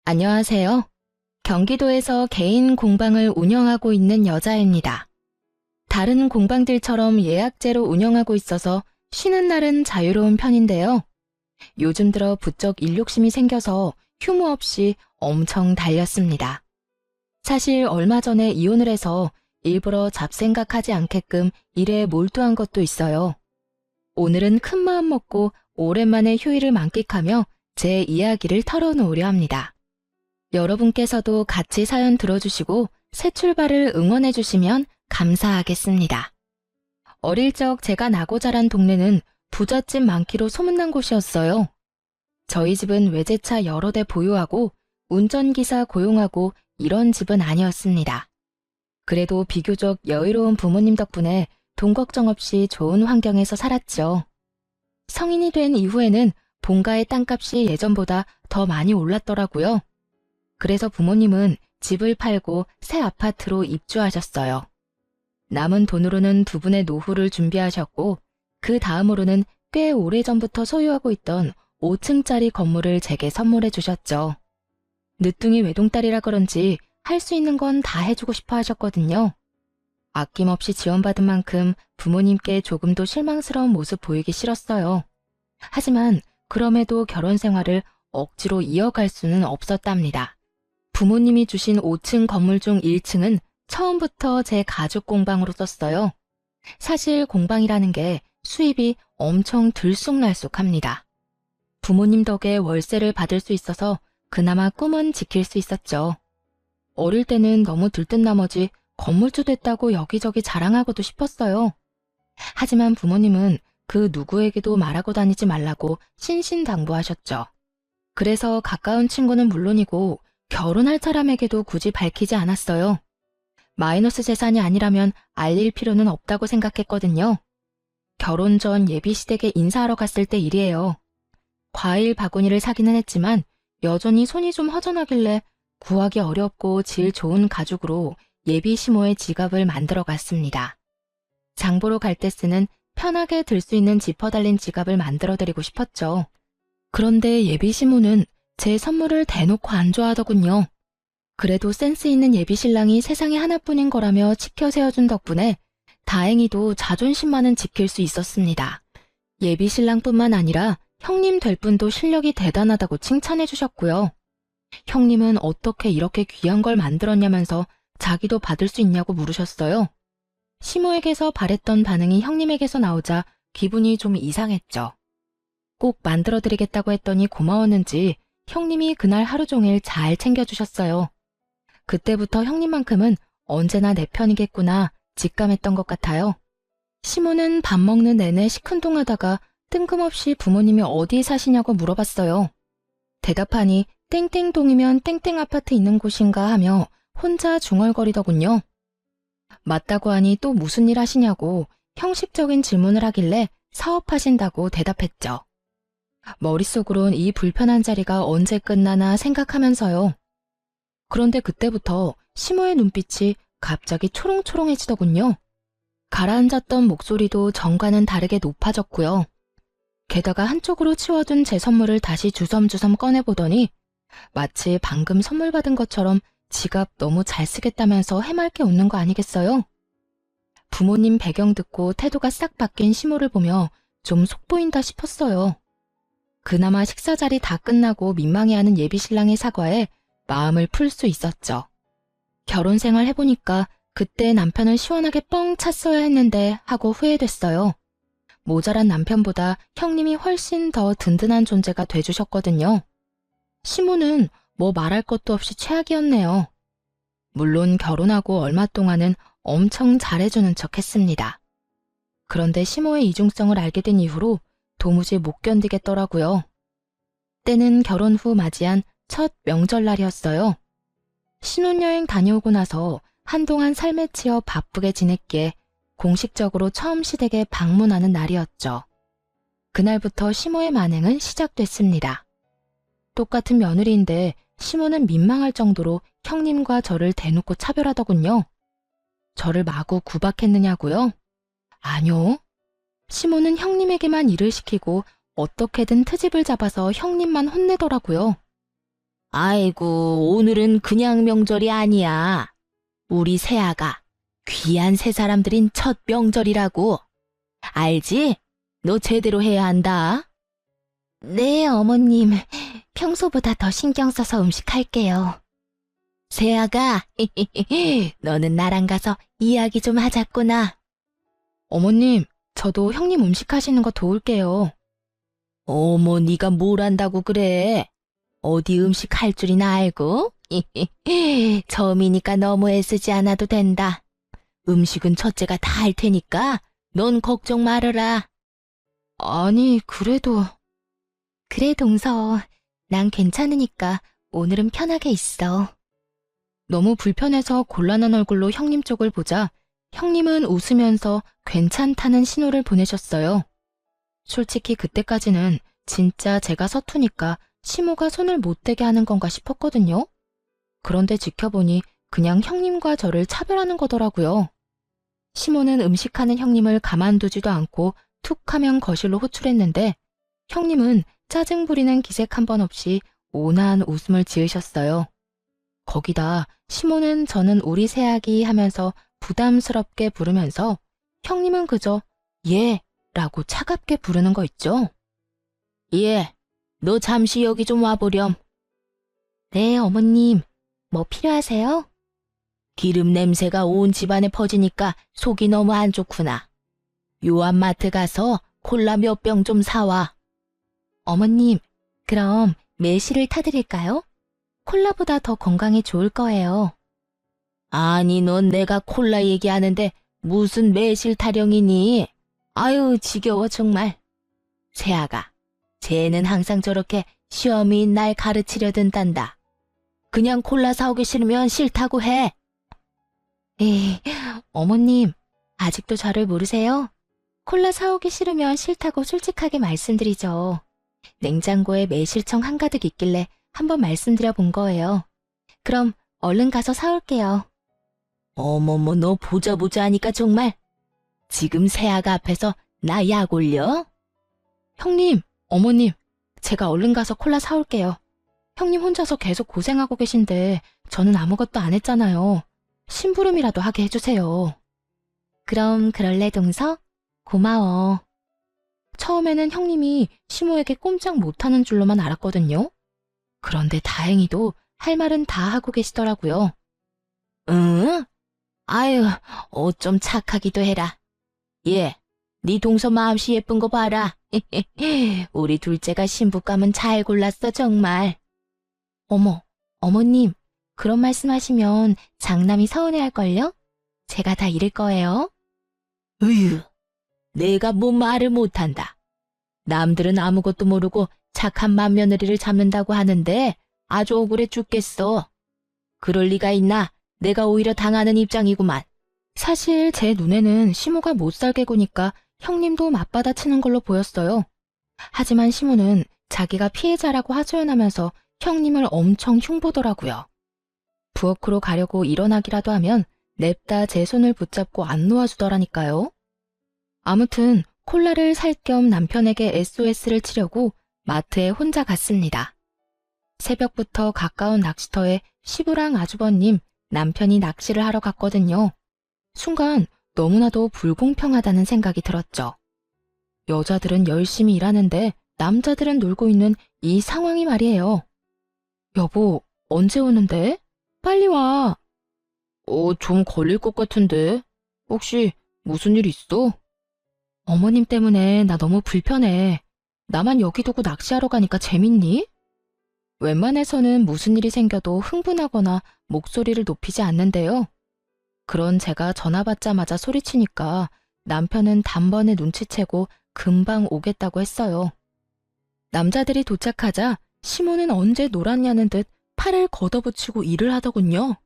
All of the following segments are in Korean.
안녕하세요. 경기도에서 개인 공방을 운영하고 있는 여자입니다. 다른 공방들처럼 예약제로 운영하고 있어서 쉬는 날은 자유로운 편인데요. 요즘 들어 부쩍 일욕심이 생겨서 휴무 없이 엄청 달렸습니다. 사실 얼마 전에 이혼을 해서 일부러 잡생각하지 않게끔 일에 몰두한 것도 있어요. 오늘은 큰 마음 먹고 오랜만에 휴일을 만끽하며 제 이야기를 털어놓으려 합니다. 여러분께서도 같이 사연 들어주시고 새 출발을 응원해주시면 감사하겠습니다. 어릴 적 제가 나고 자란 동네는 부잣집 많기로 소문난 곳이었어요. 저희 집은 외제차 여러 대 보유하고 운전기사 고용하고 이런 집은 아니었습니다. 그래도 비교적 여유로운 부모님 덕분에 돈 걱정 없이 좋은 환경에서 살았죠. 성인이 된 이후에는 본가의 땅값이 예전보다 더 많이 올랐더라고요. 그래서 부모님은 집을 팔고 새 아파트로 입주하셨어요. 남은 돈으로는 두 분의 노후를 준비하셨고 그 다음으로는 꽤 오래전부터 소유하고 있던 5층짜리 건물을 제게 선물해 주셨죠. 늦둥이 외동딸이라 그런지 할 수 있는 건 다 해주고 싶어 하셨거든요. 아낌없이 지원받은 만큼 부모님께 조금도 실망스러운 모습 보이기 싫었어요. 하지만 그럼에도 결혼 생활을 억지로 이어갈 수는 없었답니다. 부모님이 주신 5층 건물 중 1층은 처음부터 제 가죽 공방으로 썼어요. 사실 공방이라는 게 수입이 엄청 들쑥날쑥합니다. 부모님 덕에 월세를 받을 수 있어서 그나마 꿈은 지킬 수 있었죠. 어릴 때는 너무 들뜬 나머지 건물주 됐다고 여기저기 자랑하고도 싶었어요. 하지만 부모님은 그 누구에게도 말하고 다니지 말라고 신신당부하셨죠. 그래서 가까운 친구는 물론이고 결혼할 사람에게도 굳이 밝히지 않았어요. 마이너스 재산이 아니라면 알릴 필요는 없다고 생각했거든요. 결혼 전 예비시댁에 인사하러 갔을 때 일이에요. 과일 바구니를 사기는 했지만 여전히 손이 좀 허전하길래 구하기 어렵고 질 좋은 가죽으로 예비 시모의 지갑을 만들어 갔습니다. 장보러 갈 때 쓰는 편하게 들 수 있는 지퍼 달린 지갑을 만들어 드리고 싶었죠. 그런데 예비 시모는 제 선물을 대놓고 안 좋아하더군요. 그래도 센스 있는 예비 신랑이 세상에 하나뿐인 거라며 치켜 세워준 덕분에 다행히도 자존심만은 지킬 수 있었습니다. 예비 신랑뿐만 아니라 형님 될 분도 실력이 대단하다고 칭찬해 주셨고요. 형님은 어떻게 이렇게 귀한 걸 만들었냐면서 자기도 받을 수 있냐고 물으셨어요. 시모에게서 바랬던 반응이 형님에게서 나오자 기분이 좀 이상했죠. 꼭 만들어드리겠다고 했더니 고마웠는지 형님이 그날 하루 종일 잘 챙겨주셨어요. 그때부터 형님만큼은 언제나 내 편이겠구나 직감했던 것 같아요. 시모는 밥 먹는 내내 시큰둥하다가 뜬금없이 부모님이 어디 사시냐고 물어봤어요. 대답하니 땡땡동이면 땡땡 아파트 있는 곳인가 하며 혼자 중얼거리더군요. 맞다고 하니 또 무슨 일 하시냐고 형식적인 질문을 하길래 사업하신다고 대답했죠. 머릿속으론 이 불편한 자리가 언제 끝나나 생각하면서요. 그런데 그때부터 시모의 눈빛이 갑자기 초롱초롱해지더군요. 가라앉았던 목소리도 전과는 다르게 높아졌고요. 게다가 한쪽으로 치워둔 제 선물을 다시 주섬주섬 꺼내보더니 마치 방금 선물 받은 것처럼 지갑 너무 잘 쓰겠다면서 해맑게 웃는 거 아니겠어요? 부모님 배경 듣고 태도가 싹 바뀐 시모를 보며 좀 속보인다 싶었어요. 그나마 식사 자리 다 끝나고 민망해하는 예비 신랑의 사과에 마음을 풀 수 있었죠. 결혼 생활 해보니까 그때 남편을 시원하게 뻥 찼어야 했는데 하고 후회됐어요. 모자란 남편보다 형님이 훨씬 더 든든한 존재가 돼주셨거든요. 시모는 뭐 말할 것도 없이 최악이었네요. 물론 결혼하고 얼마 동안은 엄청 잘해주는 척 했습니다. 그런데 시모의 이중성을 알게 된 이후로 도무지 못 견디겠더라고요. 때는 결혼 후 맞이한 첫 명절날이었어요. 신혼여행 다녀오고 나서 한동안 삶에 치여 바쁘게 지냈기에 공식적으로 처음 시댁에 방문하는 날이었죠. 그날부터 시모의 만행은 시작됐습니다. 똑같은 며느리인데 시모는 민망할 정도로 형님과 저를 대놓고 차별하더군요. 저를 마구 구박했느냐고요? 아니요. 시모는 형님에게만 일을 시키고 어떻게든 트집을 잡아서 형님만 혼내더라고요. 아이고, 오늘은 그냥 명절이 아니야. 우리 새아가 귀한 새 사람들인 첫 명절이라고. 알지? 너 제대로 해야 한다. 네, 어머님. 평소보다 더 신경 써서 음식할게요. 새아가, 너는 나랑 가서 이야기 좀 하자꾸나. 어머님, 저도 형님 음식하시는 거 도울게요. 어머, 네가 뭘 안다고 그래? 어디 음식 할 줄이나 알고? 처음이니까 너무 애쓰지 않아도 된다. 음식은 첫째가 다 할 테니까 넌 걱정 말아라. 아니, 그래도... 그래, 동서. 난 괜찮으니까 오늘은 편하게 있어. 너무 불편해서 곤란한 얼굴로 형님 쪽을 보자 형님은 웃으면서 괜찮다는 신호를 보내셨어요. 솔직히 그때까지는 진짜 제가 서투니까 시모가 손을 못 대게 하는 건가 싶었거든요. 그런데 지켜보니 그냥 형님과 저를 차별하는 거더라고요. 시모는 음식하는 형님을 가만두지도 않고 툭 하면 거실로 호출했는데 형님은 짜증 부리는 기색 한 번 없이 온화한 웃음을 지으셨어요. 거기다 시모는 저는 우리 새아기 하면서 부담스럽게 부르면서 형님은 그저 예 라고 차갑게 부르는 거 있죠. 예, 너 잠시 여기 좀 와보렴. 네, 어머님. 뭐 필요하세요? 기름 냄새가 온 집안에 퍼지니까 속이 너무 안 좋구나. 요한마트 가서 콜라 몇 병 좀 사와. 어머님, 그럼 매실을 타드릴까요? 콜라보다 더 건강에 좋을 거예요. 아니, 넌 내가 콜라 얘기하는데 무슨 매실 타령이니? 아유, 지겨워 정말. 새아가, 쟤는 항상 저렇게 시험이 날 가르치려 든단다. 그냥 콜라 사오기 싫으면 싫다고 해. 에이, 어머님, 아직도 저를 모르세요? 콜라 사오기 싫으면 싫다고 솔직하게 말씀드리죠. 냉장고에 매실청 한가득 있길래 한번 말씀드려 본 거예요. 그럼 얼른 가서 사올게요. 어머머, 너 보자 하니까 정말. 지금 새아가 앞에서 나 약 올려? 형님, 어머님, 제가 얼른 가서 콜라 사올게요. 형님 혼자서 계속 고생하고 계신데 저는 아무것도 안 했잖아요. 심부름이라도 하게 해주세요. 그럼 그럴래, 동서? 고마워. 처음에는 형님이 시모에게 꼼짝 못하는 줄로만 알았거든요. 그런데 다행히도 할 말은 다 하고 계시더라고요. 응? 아유, 어쩜 착하기도 해라. 예, 네 동서 마음씨 예쁜 거 봐라. 우리 둘째가 신부감은 잘 골랐어, 정말. 어머, 어머님, 그런 말씀하시면 장남이 서운해할걸요? 제가 다 잃을 거예요. 으유, 내가 뭐 말을 못한다. 남들은 아무것도 모르고 착한 맏며느리를 잡는다고 하는데 아주 억울해 죽겠어. 그럴 리가 있나? 내가 오히려 당하는 입장이구만. 사실 제 눈에는 시모가 못살게 구니까 형님도 맞받아치는 걸로 보였어요. 하지만 시모는 자기가 피해자라고 하소연하면서 형님을 엄청 흉보더라고요. 부엌으로 가려고 일어나기라도 하면 냅다 제 손을 붙잡고 안 놓아주더라니까요. 아무튼 콜라를 살 겸 남편에게 SOS를 치려고 마트에 혼자 갔습니다. 새벽부터 가까운 낚시터에 시부랑 아주버님, 남편이 낚시를 하러 갔거든요. 순간 너무나도 불공평하다는 생각이 들었죠. 여자들은 열심히 일하는데 남자들은 놀고 있는 이 상황이 말이에요. 여보, 언제 오는데? 빨리 와. 좀 걸릴 것 같은데. 혹시 무슨 일 있어? 어머님 때문에 나 너무 불편해. 나만 여기 두고 낚시하러 가니까 재밌니? 웬만해서는 무슨 일이 생겨도 흥분하거나 목소리를 높이지 않는데요. 그런 제가 전화 받자마자 소리치니까 남편은 단번에 눈치채고 금방 오겠다고 했어요. 남자들이 도착하자 시모는 언제 놀았냐는 듯 팔을 걷어붙이고 일을 하더군요.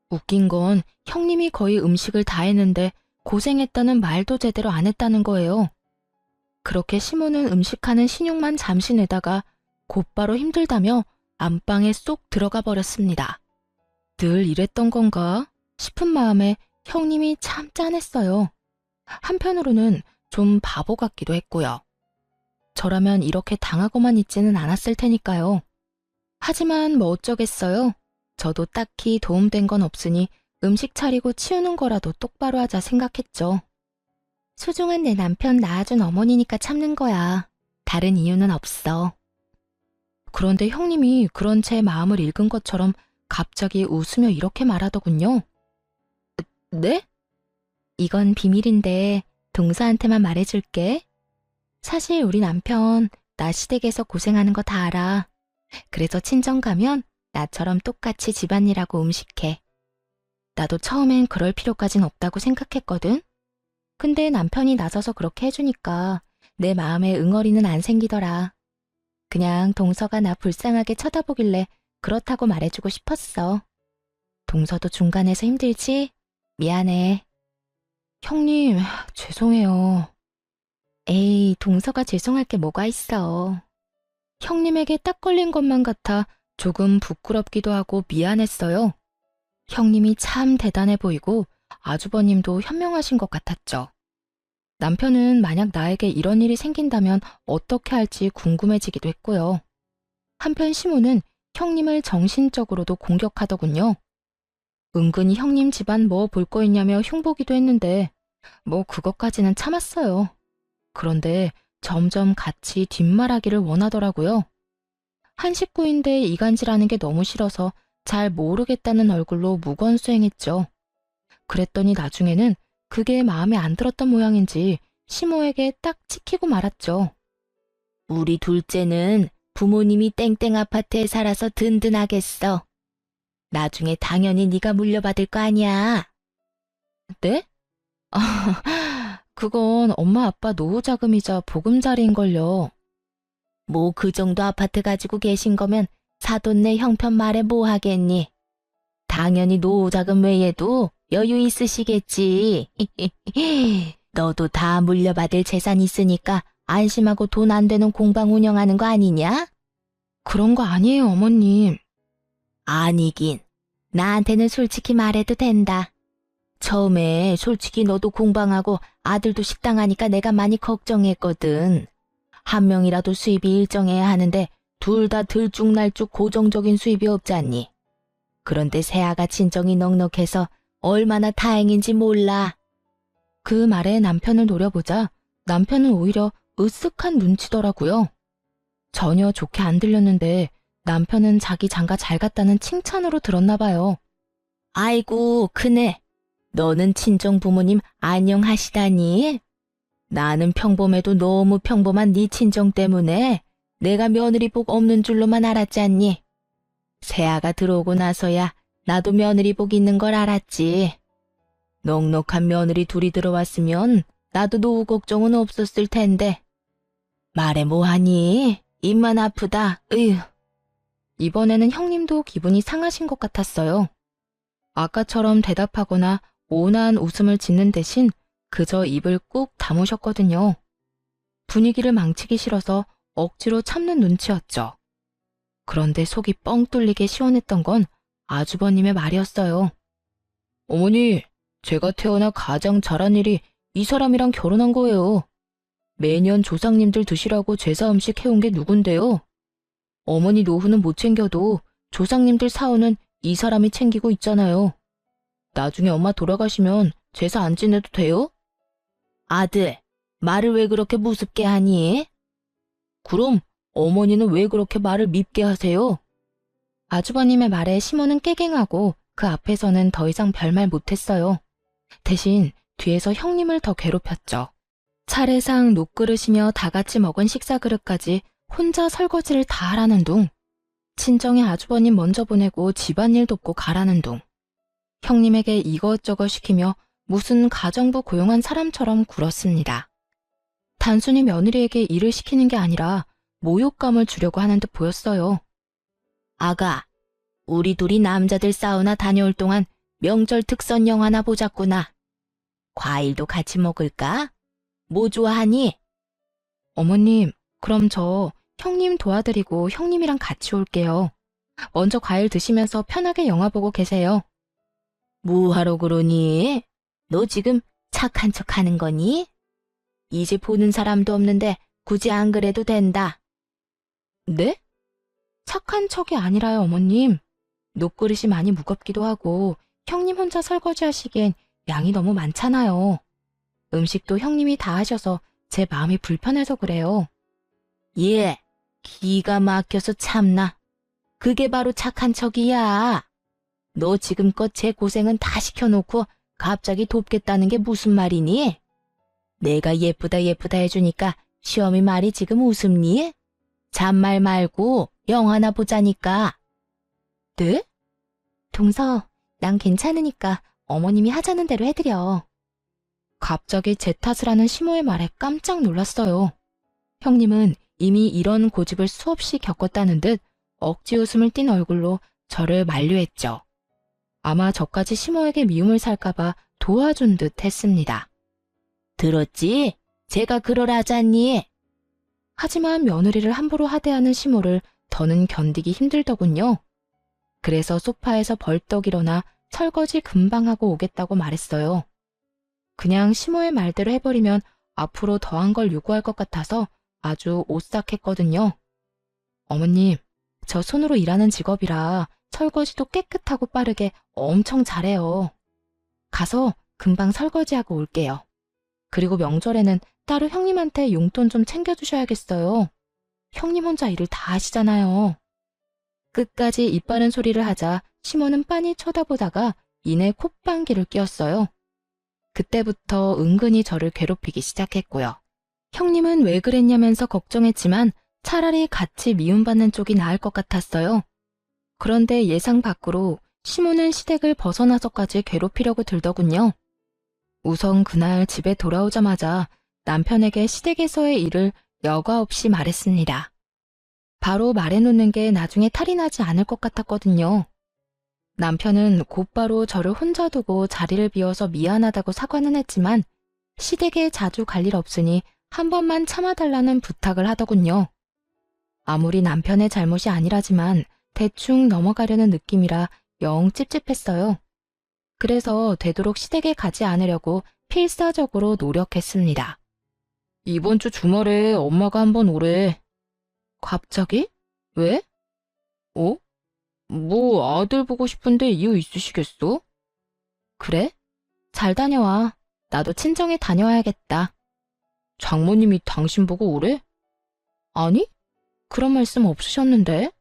웃긴 건 형님이 거의 음식을 다 했는데 고생했다는 말도 제대로 안 했다는 거예요. 그렇게 시모는 음식하는 신용만 잠시 내다가 곧바로 힘들다며 안방에 쏙 들어가 버렸습니다. 늘 이랬던 건가 싶은 마음에 형님이 참 짠했어요. 한편으로는 좀 바보 같기도 했고요. 저라면 이렇게 당하고만 있지는 않았을 테니까요. 하지만 뭐 어쩌겠어요. 저도 딱히 도움된 건 없으니 음식 차리고 치우는 거라도 똑바로 하자 생각했죠. 소중한 내 남편 낳아준 어머니니까 참는 거야. 다른 이유는 없어. 그런데 형님이 그런 제 마음을 읽은 것처럼 갑자기 웃으며 이렇게 말하더군요. 네? 이건 비밀인데 동서한테만 말해줄게. 사실 우리 남편 나 시댁에서 고생하는 거 다 알아. 그래서 친정 가면 나처럼 똑같이 집안일하고 음식해. 나도 처음엔 그럴 필요까진 없다고 생각했거든. 근데 남편이 나서서 그렇게 해주니까 내 마음에 응어리는 안 생기더라. 그냥 동서가 나 불쌍하게 쳐다보길래 그렇다고 말해주고 싶었어. 동서도 중간에서 힘들지? 미안해. 형님, 죄송해요. 에이, 동서가 죄송할 게 뭐가 있어. 형님에게 딱 걸린 것만 같아 조금 부끄럽기도 하고 미안했어요. 형님이 참 대단해 보이고 아주버님도 현명하신 것 같았죠. 남편은 만약 나에게 이런 일이 생긴다면 어떻게 할지 궁금해지기도 했고요. 한편 시모는 형님을 정신적으로도 공격하더군요. 은근히 형님 집안 뭐 볼 거 있냐며 흉보기도 했는데 뭐 그것까지는 참았어요. 그런데 점점 같이 뒷말하기를 원하더라고요. 한 식구인데 이간질하는 게 너무 싫어서 잘 모르겠다는 얼굴로 무건수행했죠. 그랬더니 나중에는 그게 마음에 안 들었던 모양인지 시모에게 딱 찍히고 말았죠. 우리 둘째는 부모님이 땡땡 아파트에 살아서 든든하겠어. 나중에 당연히 네가 물려받을 거 아니야. 네? 그건 엄마 아빠 노후자금이자 보금자리인걸요. 뭐 그 정도 아파트 가지고 계신 거면 사돈네 형편 말에 뭐 하겠니? 당연히 노후자금 외에도 여유 있으시겠지. 너도 다 물려받을 재산 있으니까 안심하고 돈 안 되는 공방 운영하는 거 아니냐? 그런 거 아니에요, 어머님. 아니긴. 나한테는 솔직히 말해도 된다. 처음에 솔직히 너도 공방하고 아들도 식당 하니까 내가 많이 걱정했거든. 한 명이라도 수입이 일정해야 하는데 둘 다 들쭉날쭉 고정적인 수입이 없잖니. 그런데 새아가 친정이 넉넉해서 얼마나 다행인지 몰라. 그 말에 남편을 노려보자 남편은 오히려 으쓱한 눈치더라고요. 전혀 좋게 안 들렸는데 남편은 자기 장가 잘 갔다는 칭찬으로 들었나 봐요. 아이고, 크네. 너는 친정 부모님 안녕하시다니? 나는 평범해도 너무 평범한 네 친정 때문에 내가 며느리 복 없는 줄로만 알았지 않니? 새아가 들어오고 나서야 나도 며느리 복 있는 걸 알았지. 넉넉한 며느리 둘이 들어왔으면 나도 노후 걱정은 없었을 텐데. 말해 뭐하니? 입만 아프다. 으휴. 이번에는 형님도 기분이 상하신 것 같았어요. 아까처럼 대답하거나 온화한 웃음을 짓는 대신 그저 입을 꾹 다무셨거든요. 분위기를 망치기 싫어서 억지로 참는 눈치였죠. 그런데 속이 뻥 뚫리게 시원했던 건 아주버님의 말이었어요. 어머니, 제가 태어나 가장 잘한 일이 이 사람이랑 결혼한 거예요. 매년 조상님들 드시라고 제사 음식 해온 게 누군데요? 어머니 노후는 못 챙겨도 조상님들 사후는 이 사람이 챙기고 있잖아요. 나중에 엄마 돌아가시면 제사 안 지내도 돼요? 아들, 말을 왜 그렇게 무섭게 하니? 그럼 어머니는 왜 그렇게 말을 밉게 하세요? 아주버님의 말에 시모는 깨갱하고 그 앞에서는 더 이상 별말 못했어요. 대신 뒤에서 형님을 더 괴롭혔죠. 차례상 녹그릇이며 다 같이 먹은 식사 그릇까지 혼자 설거지를 다 하라는 둥. 친정에 아주버님 먼저 보내고 집안일 돕고 가라는 둥. 형님에게 이것저것 시키며 무슨 가정부 고용한 사람처럼 굴었습니다. 단순히 며느리에게 일을 시키는 게 아니라 모욕감을 주려고 하는 듯 보였어요. 아가, 우리 둘이 남자들 사우나 다녀올 동안 명절 특선 영화나 보자꾸나. 과일도 같이 먹을까? 뭐 좋아하니? 어머님, 그럼 저 형님 도와드리고 형님이랑 같이 올게요. 먼저 과일 드시면서 편하게 영화 보고 계세요. 뭐하러 그러니? 너 지금 착한 척 하는 거니? 이제 보는 사람도 없는데 굳이 안 그래도 된다. 네? 착한 척이 아니라요, 어머님. 녹그릇이 많이 무겁기도 하고 형님 혼자 설거지 하시기엔 양이 너무 많잖아요. 음식도 형님이 다 하셔서 제 마음이 불편해서 그래요. 예, 기가 막혀서 참나. 그게 바로 착한 척이야. 너 지금껏 제 고생은 다 시켜놓고 갑자기 돕겠다는 게 무슨 말이니? 내가 예쁘다 예쁘다 해주니까 시어미 말이 지금 웃음니? 잔말 말고 영화나 보자니까. 네? 동서, 난 괜찮으니까 어머님이 하자는 대로 해드려. 갑자기 제 탓을 하는 시모의 말에 깜짝 놀랐어요. 형님은 이미 이런 고집을 수없이 겪었다는 듯 억지 웃음을 띤 얼굴로 저를 만류했죠. 아마 저까지 시모에게 미움을 살까봐 도와준 듯 했습니다. 들었지? 제가 그러라잖니. 하지만 며느리를 함부로 하대하는 시모를 더는 견디기 힘들더군요. 그래서 소파에서 벌떡 일어나 설거지 금방 하고 오겠다고 말했어요. 그냥 시모의 말대로 해버리면 앞으로 더한 걸 요구할 것 같아서 아주 오싹했거든요. 어머님, 저 손으로 일하는 직업이라 설거지도 깨끗하고 빠르게 엄청 잘해요. 가서 금방 설거지하고 올게요. 그리고 명절에는 따로 형님한테 용돈 좀 챙겨주셔야겠어요. 형님 혼자 일을 다 하시잖아요. 끝까지 입 바른 소리를 하자 시모는 빤히 쳐다보다가 이내 콧방귀를 뀌었어요. 그때부터 은근히 저를 괴롭히기 시작했고요. 형님은 왜 그랬냐면서 걱정했지만 차라리 같이 미움받는 쪽이 나을 것 같았어요. 그런데 예상 밖으로 시모는 시댁을 벗어나서까지 괴롭히려고 들더군요. 우선 그날 집에 돌아오자마자 남편에게 시댁에서의 일을 여과 없이 말했습니다. 바로 말해놓는 게 나중에 탈이 나지 않을 것 같았거든요. 남편은 곧바로 저를 혼자 두고 자리를 비워서 미안하다고 사과는 했지만 시댁에 자주 갈 일 없으니 한 번만 참아달라는 부탁을 하더군요. 아무리 남편의 잘못이 아니라지만 대충 넘어가려는 느낌이라 영 찝찝했어요. 그래서 되도록 시댁에 가지 않으려고 필사적으로 노력했습니다. 이번 주 주말에 엄마가 한번 오래. 갑자기? 왜? 뭐 아들 보고 싶은데 이유 있으시겠어? 그래? 잘 다녀와. 나도 친정에 다녀와야겠다. 장모님이 당신 보고 오래? 아니? 그런 말씀 없으셨는데?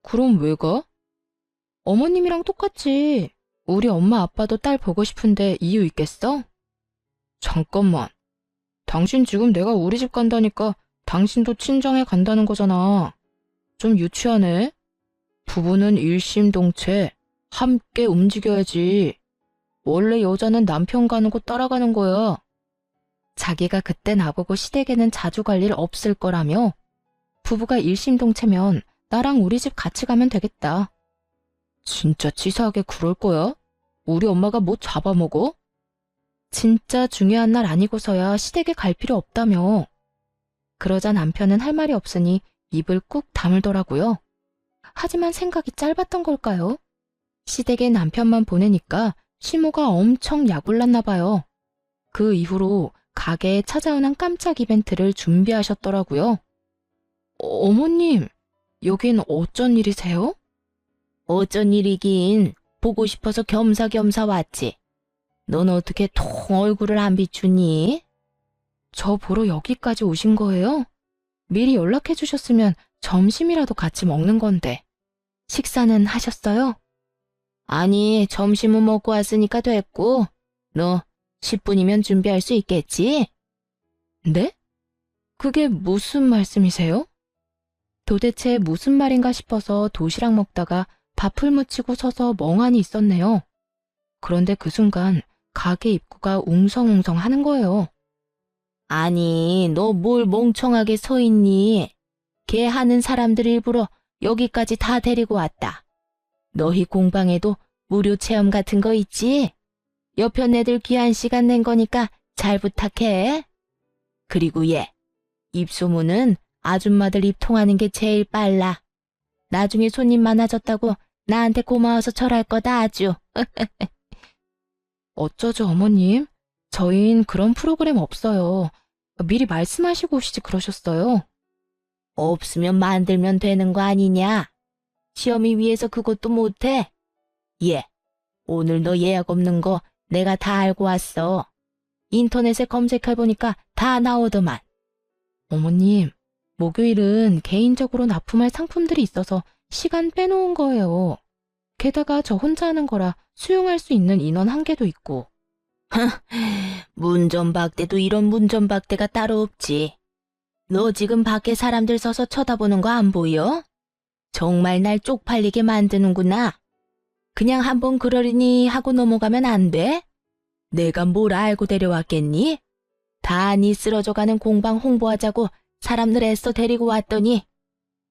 그럼 왜 가? 어머님이랑 똑같지. 우리 엄마 아빠도 딸 보고 싶은데 이유 있겠어? 잠깐만. 당신 지금 내가 우리 집 간다니까 당신도 친정에 간다는 거잖아. 좀 유치하네. 부부는 일심동체 함께 움직여야지. 원래 여자는 남편 가는 곳 따라가는 거야. 자기가 그때 나보고 시댁에는 자주 갈 일 없을 거라며? 부부가 일심동체면 나랑 우리 집 같이 가면 되겠다. 진짜 치사하게 그럴 거야? 우리 엄마가 뭐 잡아먹어? 진짜 중요한 날 아니고서야 시댁에 갈 필요 없다며. 그러자 남편은 할 말이 없으니 입을 꾹 다물더라고요. 하지만 생각이 짧았던 걸까요? 시댁에 남편만 보내니까 시모가 엄청 약올랐나 봐요. 그 이후로 가게에 찾아오는 깜짝 이벤트를 준비하셨더라고요. 어머님, 여긴 어쩐 일이세요? 어쩐 일이긴 보고 싶어서 겸사겸사 왔지. 넌 어떻게 통 얼굴을 안 비추니? 저 보러 여기까지 오신 거예요? 미리 연락해 주셨으면 점심이라도 같이 먹는 건데. 식사는 하셨어요? 아니, 점심은 먹고 왔으니까 됐고. 너 10분이면 준비할 수 있겠지? 네? 그게 무슨 말씀이세요? 도대체 무슨 말인가 싶어서 도시락 먹다가 밥을 묻히고 서서 멍하니 있었네요. 그런데 그 순간 가게 입구가 웅성웅성 하는 거예요. 아니, 너 뭘 멍청하게 서 있니? 걔 하는 사람들 일부러 여기까지 다 데리고 왔다. 너희 공방에도 무료 체험 같은 거 있지? 옆에 애들 귀한 시간 낸 거니까 잘 부탁해. 그리고 얘, 입소문은 아줌마들 입 통하는 게 제일 빨라. 나중에 손님 많아졌다고 나한테 고마워서 절할 거다 아주. 어쩌죠 어머님? 저흰 그런 프로그램 없어요. 미리 말씀하시고 오시지 그러셨어요. 없으면 만들면 되는 거 아니냐? 시험이 위해서 그것도 못해? 예, 오늘 너 예약 없는 거 내가 다 알고 왔어. 인터넷에 검색해보니까 다 나오더만. 어머님, 목요일은 개인적으로 납품할 상품들이 있어서 시간 빼놓은 거예요. 게다가 저 혼자 하는 거라 수용할 수 있는 인원 한계도 있고. 문전박대도 이런 문전박대가 따로 없지. 너 지금 밖에 사람들 서서 쳐다보는 거 안 보여? 정말 날 쪽팔리게 만드는구나. 그냥 한번 그러려니 하고 넘어가면 안 돼? 내가 뭘 알고 데려왔겠니? 다 니 쓰러져가는 공방 홍보하자고 사람들 애써 데리고 왔더니.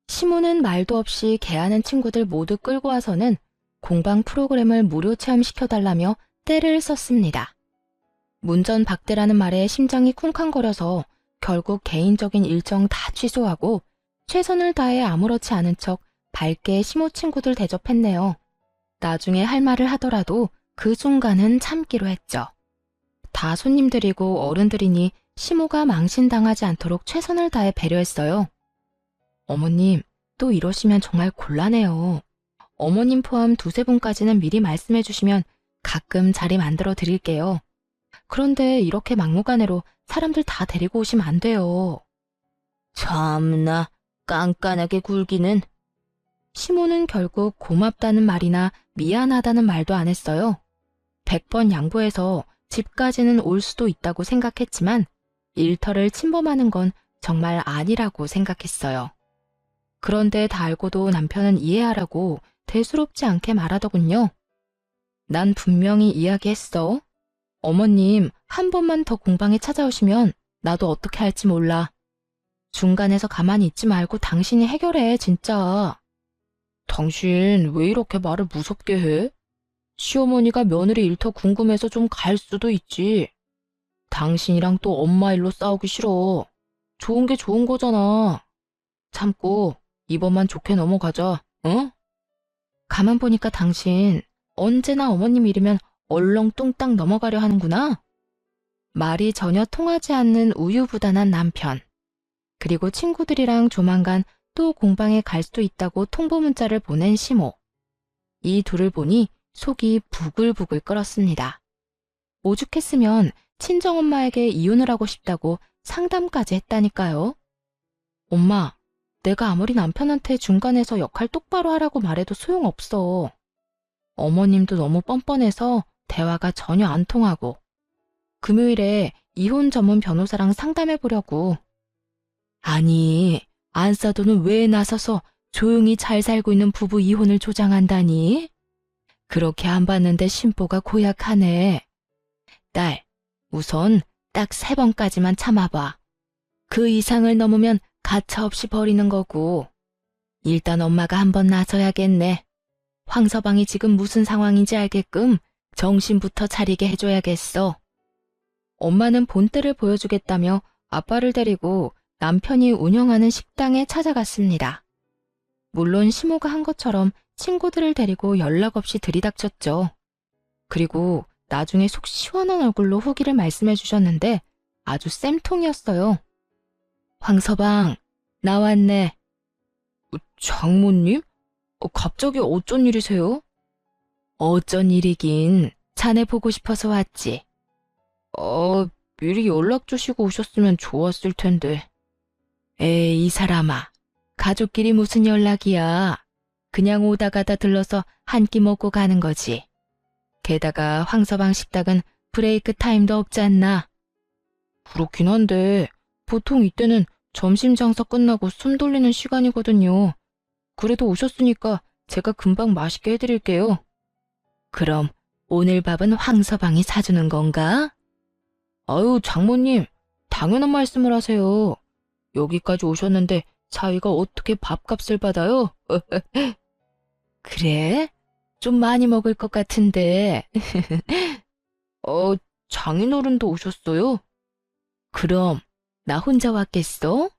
시모는 말도 없이 개하는 친구들 모두 끌고 와서는 공방 프로그램을 무료 체험시켜달라며 떼를 썼습니다. 문전박대라는 말에 심장이 쿵쾅거려서 결국 개인적인 일정 다 취소하고 최선을 다해 아무렇지 않은 척 밝게 시모 친구들 대접했네요. 나중에 할 말을 하더라도 그 순간은 참기로 했죠. 다 손님들이고 어른들이니 시모가 망신당하지 않도록 최선을 다해 배려했어요. 어머님, 또 이러시면 정말 곤란해요. 어머님 포함 두세 분까지는 미리 말씀해 주시면 가끔 자리 만들어 드릴게요. 그런데 이렇게 막무가내로 사람들 다 데리고 오시면 안 돼요. 참나, 깐깐하게 굴기는. 시모는 결국 고맙다는 말이나 미안하다는 말도 안 했어요. 100번 양보해서 집까지는 올 수도 있다고 생각했지만 일터를 침범하는 건 정말 아니라고 생각했어요. 그런데 다 알고도 남편은 이해하라고 대수롭지 않게 말하더군요. 난 분명히 이야기했어. 어머님, 한 번만 더 공방에 찾아오시면 나도 어떻게 할지 몰라. 중간에서 가만히 있지 말고 당신이 해결해, 진짜. 당신 왜 이렇게 말을 무섭게 해? 시어머니가 며느리 일터 궁금해서 좀 갈 수도 있지. 당신이랑 또 엄마 일로 싸우기 싫어. 좋은 게 좋은 거잖아. 참고 이번만 좋게 넘어가자, 응? 가만 보니까 당신 언제나 어머님 일이면 얼렁뚱땅 넘어가려 하는구나. 말이 전혀 통하지 않는 우유부단한 남편. 그리고 친구들이랑 조만간 또 공방에 갈 수도 있다고 통보 문자를 보낸 시모. 이 둘을 보니 속이 부글부글 끓었습니다. 오죽했으면 친정엄마에게 이혼을 하고 싶다고 상담까지 했다니까요. 엄마, 내가 아무리 남편한테 중간에서 역할 똑바로 하라고 말해도 소용없어. 어머님도 너무 뻔뻔해서 대화가 전혀 안 통하고. 금요일에 이혼 전문 변호사랑 상담해 보려고. 아니, 안사도는 왜 나서서 조용히 잘 살고 있는 부부 이혼을 조장한다니? 그렇게 안 봤는데 심보가 고약하네. 딸, 우선 딱 3번까지만 참아봐. 그 이상을 넘으면 가차없이 버리는 거고. 일단 엄마가 한번 나서야겠네. 황서방이 지금 무슨 상황인지 알게끔 정신부터 차리게 해줘야겠어. 엄마는 본때를 보여주겠다며 아빠를 데리고 남편이 운영하는 식당에 찾아갔습니다. 물론 시모가 한 것처럼 친구들을 데리고 연락 없이 들이닥쳤죠. 그리고 나중에 속 시원한 얼굴로 후기를 말씀해 주셨는데 아주 쌤통이었어요. 황서방, 나왔네. 장모님? 갑자기 어쩐 일이세요? 어쩐 일이긴 자네 보고 싶어서 왔지. 미리 연락 주시고 오셨으면 좋았을 텐데. 에이, 이 사람아. 가족끼리 무슨 연락이야. 그냥 오다 가다 들러서 한 끼 먹고 가는 거지. 게다가 황서방 식당은 브레이크 타임도 없지 않나? 그렇긴 한데 보통 이때는 점심 장사 끝나고 숨 돌리는 시간이거든요. 그래도 오셨으니까 제가 금방 맛있게 해드릴게요. 그럼 오늘 밥은 황서방이 사주는 건가? 아유, 장모님, 당연한 말씀을 하세요. 여기까지 오셨는데 사위가 어떻게 밥값을 받아요? 그래? 좀 많이 먹을 것 같은데. 장인어른도 오셨어요? 그럼 나 혼자 왔겠어?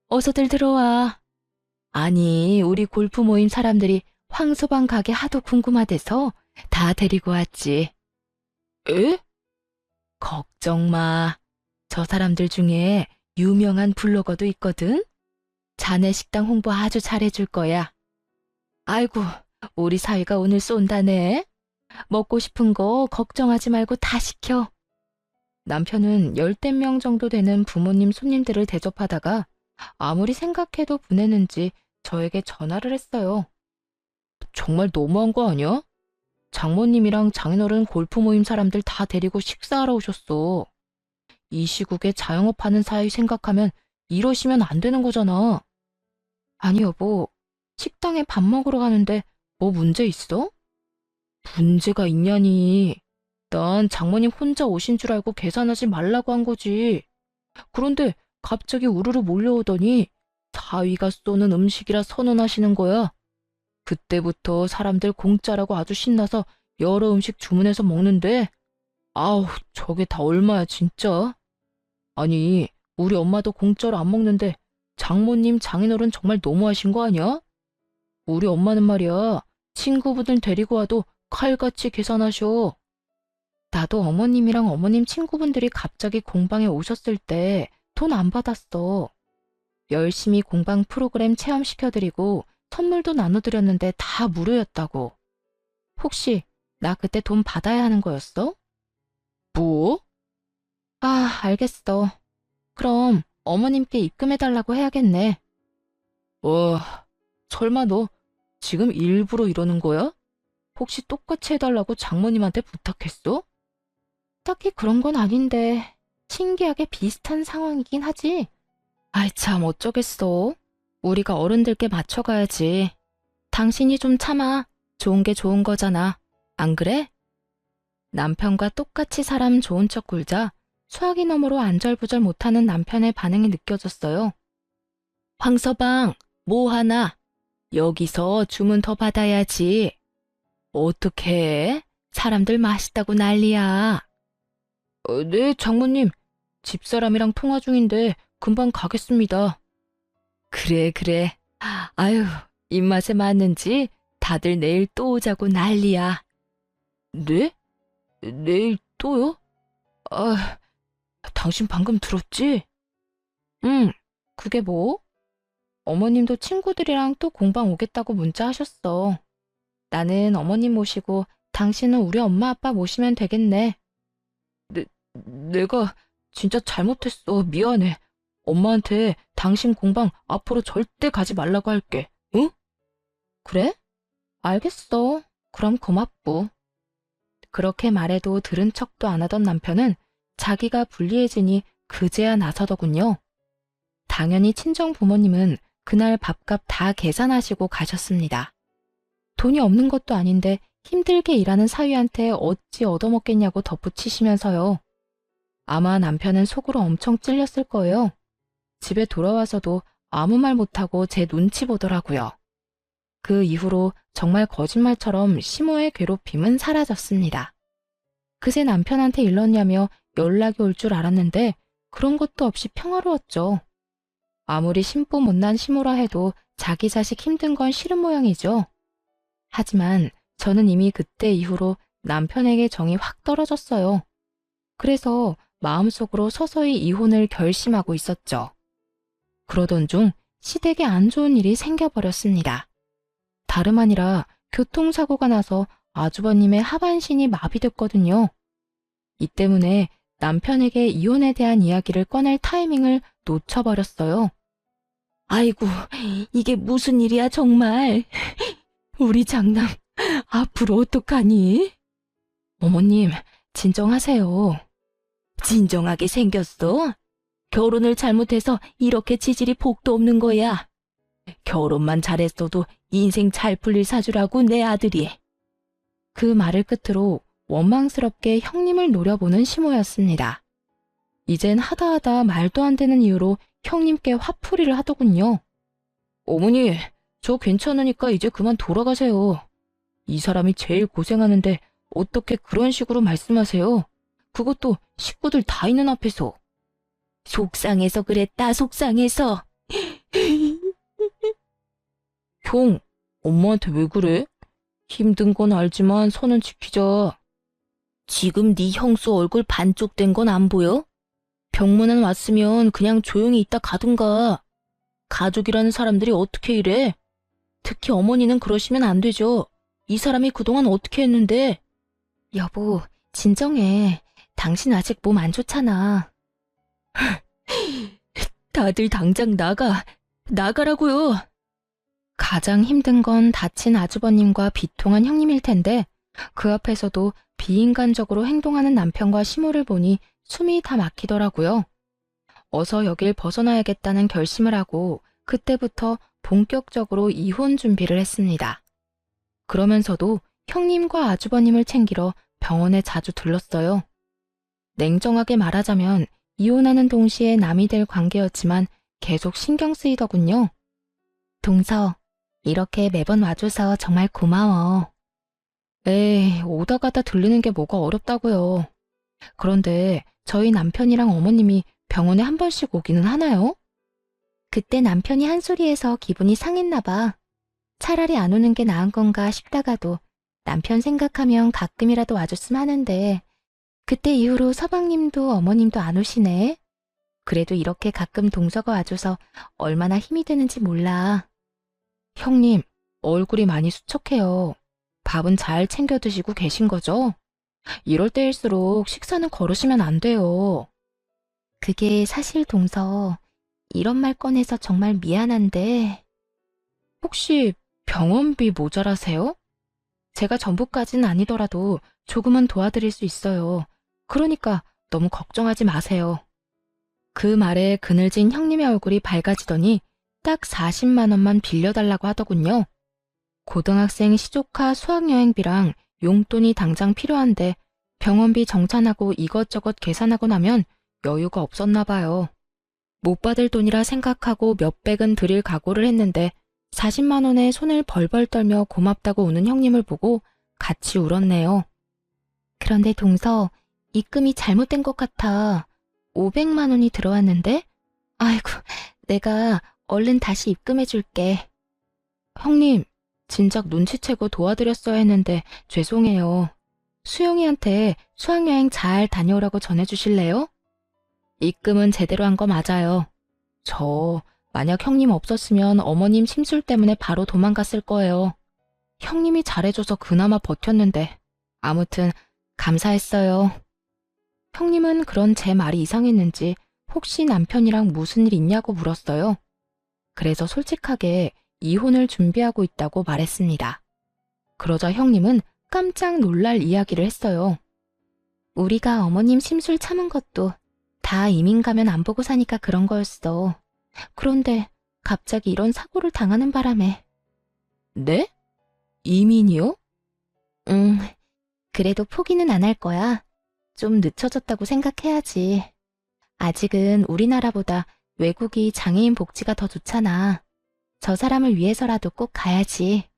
어서들 들어와. 아니, 우리 골프 모임 사람들이 황서방 가게 하도 궁금하대서 다 데리고 왔지. 에? 걱정 마. 저 사람들 중에 유명한 블로거도 있거든. 자네 식당 홍보 아주 잘해줄 거야. 아이고, 우리 사위가 오늘 쏜다네. 먹고 싶은 거 걱정하지 말고 다 시켜. 남편은 10대 명 정도 되는 부모님 손님들을 대접하다가 아무리 생각해도 분했는지 저에게 전화를 했어요. 정말 너무한 거 아니야? 장모님이랑 장인어른 골프 모임 사람들 다 데리고 식사하러 오셨어. 이 시국에 자영업 하는 사위 생각하면 이러시면 안 되는 거잖아. 아니 여보, 식당에 밥 먹으러 가는데 뭐 문제 있어? 문제가 있냐니. 난 장모님 혼자 오신 줄 알고 계산하지 말라고 한 거지. 그런데 갑자기 우르르 몰려오더니 사위가 쏘는 음식이라 선언하시는 거야. 그때부터 사람들 공짜라고 아주 신나서 여러 음식 주문해서 먹는데 아우 저게 다 얼마야 진짜. 아니 우리 엄마도 공짜로 안 먹는데 장모님 장인어른 정말 너무하신 거 아니야? 우리 엄마는 말이야 친구분들 데리고 와도 칼같이 계산하셔. 나도 어머님이랑 어머님 친구분들이 갑자기 공방에 오셨을 때 돈 안 받았어. 열심히 공방 프로그램 체험시켜드리고 선물도 나눠드렸는데 다 무료였다고. 혹시 나 그때 돈 받아야 하는 거였어? 뭐? 아, 알겠어. 그럼 어머님께 입금해달라고 해야겠네. 와, 설마 너 지금 일부러 이러는 거야? 혹시 똑같이 해달라고 장모님한테 부탁했어? 딱히 그런 건 아닌데 신기하게 비슷한 상황이긴 하지. 아이 참 어쩌겠어. 우리가 어른들께 맞춰가야지. 당신이 좀 참아. 좋은 게 좋은 거잖아. 안 그래? 남편과 똑같이 사람 좋은 척 굴자 수화기 너머로 안절부절 못하는 남편의 반응이 느껴졌어요. 황서방, 뭐 하나? 여기서 주문 더 받아야지. 어떻게 해? 사람들 맛있다고 난리야. 네, 장모님. 집사람이랑 통화 중인데 금방 가겠습니다. 그래, 그래. 아유, 입맛에 맞는지 다들 내일 또 오자고 난리야. 네? 내일 또요? 아, 당신 방금 들었지? 응, 그게 뭐? 어머님도 친구들이랑 또 공방 오겠다고 문자하셨어. 나는 어머님 모시고 당신은 우리 엄마 아빠 모시면 되겠네. 내가 진짜 잘못했어. 미안해. 엄마한테 당신 공방 앞으로 절대 가지 말라고 할게. 응? 그래? 알겠어. 그럼 고맙고. 그렇게 말해도 들은 척도 안 하던 남편은 자기가 불리해지니 그제야 나서더군요. 당연히 친정 부모님은 그날 밥값 다 계산하시고 가셨습니다. 돈이 없는 것도 아닌데 힘들게 일하는 사위한테 어찌 얻어먹겠냐고 덧붙이시면서요. 아마 남편은 속으로 엄청 찔렸을 거예요. 집에 돌아와서도 아무 말 못하고 제 눈치 보더라고요. 그 이후로 정말 거짓말처럼 시모의 괴롭힘은 사라졌습니다. 그새 남편한테 일렀냐며 연락이 올 줄 알았는데 그런 것도 없이 평화로웠죠. 아무리 심보 못난 시모라 해도 자기 자식 힘든 건 싫은 모양이죠. 하지만 저는 이미 그때 이후로 남편에게 정이 확 떨어졌어요. 그래서 마음속으로 서서히 이혼을 결심하고 있었죠. 그러던 중 시댁에 안 좋은 일이 생겨버렸습니다. 다름 아니라 교통사고가 나서 아주버님의 하반신이 마비됐거든요. 이 때문에 남편에게 이혼에 대한 이야기를 꺼낼 타이밍을 놓쳐버렸어요. 아이고, 이게 무슨 일이야 정말. 우리 장남 앞으로 어떡하니? 어머님, 진정하세요. 진정하게 생겼어? 결혼을 잘못해서 이렇게 치질이 복도 없는 거야. 결혼만 잘했어도 인생 잘 풀릴 사주라고 내 아들이. 그 말을 끝으로 원망스럽게 형님을 노려보는 시모였습니다. 이젠 하다하다 말도 안 되는 이유로 형님께 화풀이를 하더군요. 어머니, 저 괜찮으니까 이제 그만 돌아가세요. 이 사람이 제일 고생하는데 어떻게 그런 식으로 말씀하세요? 그것도 식구들 다 있는 앞에서. 속상해서 그랬다, 속상해서. 형, 엄마한테 왜 그래? 힘든 건 알지만 선은 지키자. 지금 네 형수 얼굴 반쪽 된 건 안 보여? 병문안 왔으면 그냥 조용히 있다 가든가. 가족이라는 사람들이 어떻게 이래? 특히 어머니는 그러시면 안 되죠. 이 사람이 그동안 어떻게 했는데? 여보, 진정해. 당신 아직 몸 안 좋잖아. 다들 당장 나가라고요. 가장 힘든 건 다친 아주버님과 비통한 형님일 텐데 그 앞에서도 비인간적으로 행동하는 남편과 시모를 보니 숨이 다 막히더라고요. 어서 여길 벗어나야겠다는 결심을 하고 그때부터 본격적으로 이혼 준비를 했습니다. 그러면서도 형님과 아주버님을 챙기러 병원에 자주 들렀어요. 냉정하게 말하자면 이혼하는 동시에 남이 될 관계였지만 계속 신경 쓰이더군요. 동서, 이렇게 매번 와줘서 정말 고마워. 에이, 오다 가다 들르는 게 뭐가 어렵다고요. 그런데 저희 남편이랑 어머님이 병원에 한 번씩 오기는 하나요? 그때 남편이 한 소리에서 기분이 상했나 봐. 차라리 안 오는 게 나은 건가 싶다가도 남편 생각하면 가끔이라도 와줬으면 하는데 그때 이후로 서방님도 어머님도 안 오시네. 그래도 이렇게 가끔 동서가 와줘서 얼마나 힘이 되는지 몰라. 형님, 얼굴이 많이 수척해요. 밥은 잘 챙겨 드시고 계신 거죠? 이럴 때일수록 식사는 거르시면 안 돼요. 그게 사실 동서, 이런 말 꺼내서 정말 미안한데 혹시 병원비 모자라세요? 제가 전부까지는 아니더라도 조금은 도와드릴 수 있어요. 그러니까 너무 걱정하지 마세요. 그 말에 그늘진 형님의 얼굴이 밝아지더니 딱 40만 원만 빌려달라고 하더군요. 고등학생 시조카 수학여행비랑 용돈이 당장 필요한데 병원비 정산하고 이것저것 계산하고 나면 여유가 없었나 봐요. 못 받을 돈이라 생각하고 몇백은 드릴 각오를 했는데 40만 원에 손을 벌벌 떨며 고맙다고 우는 형님을 보고 같이 울었네요. 그런데 동서, 입금이 잘못된 것 같아. 500만 원이 들어왔는데? 아이고, 내가 얼른 다시 입금해 줄게. 형님, 진작 눈치채고 도와드렸어야 했는데 죄송해요. 수영이한테 수학여행 잘 다녀오라고 전해주실래요? 입금은 제대로 한 거 맞아요. 저 만약 형님 없었으면 어머님 심술 때문에 바로 도망갔을 거예요. 형님이 잘해줘서 그나마 버텼는데 아무튼 감사했어요. 형님은 그런 제 말이 이상했는지 혹시 남편이랑 무슨 일 있냐고 물었어요. 그래서 솔직하게 이혼을 준비하고 있다고 말했습니다. 그러자 형님은 깜짝 놀랄 이야기를 했어요. 우리가 어머님 심술 참은 것도 다 이민 가면 안 보고 사니까 그런 거였어. 그런데 갑자기 이런 사고를 당하는 바람에. 네? 이민이요? 응, 그래도 포기는 안 할 거야. 좀 늦춰졌다고 생각해야지. 아직은 우리나라보다 외국이 장애인 복지가 더 좋잖아. 저 사람을 위해서라도 꼭 가야지.